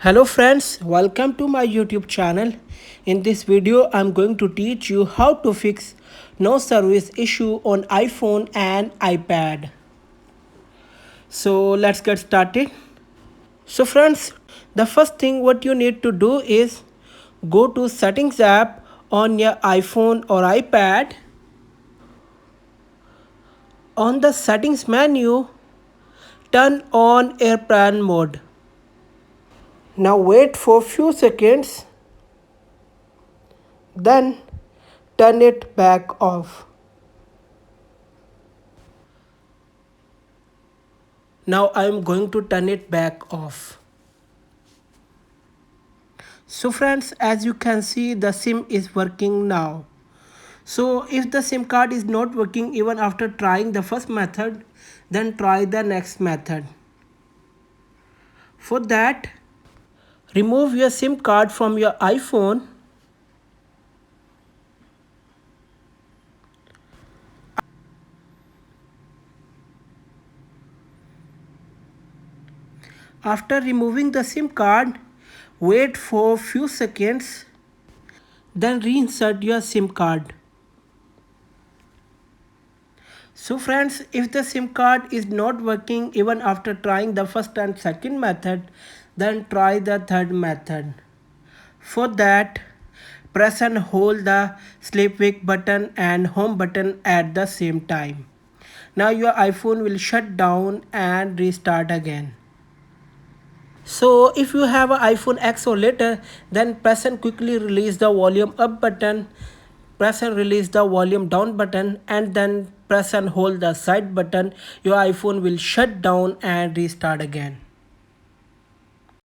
Hello friends, welcome to my YouTube channel. In this video, I'm going to teach you how to fix no service issue on iPhone and iPad. So let's get started. So friends, the first thing what you need to do is go to settings app on your iPhone or iPad. On the settings menu, turn on airplane mode. Now wait for few seconds, then turn it back off. Now I am going to turn it back off. So friends, as you can see, the SIM is working now. So if the SIM card is not working even after trying the first method, then try the next method. For that, remove your SIM card from your iPhone. After removing the SIM card, wait for few seconds, then reinsert your SIM card. So friends, if the SIM card is not working even after trying the first and second method, then try the third method. For that, press and hold the sleep wake button and home button at the same time. Now your iPhone will shut down and restart again. So if you have an iPhone X or later, then press and quickly release the volume up button, press and release the volume down button, and then press and hold the side button. Your iPhone will shut down and restart again.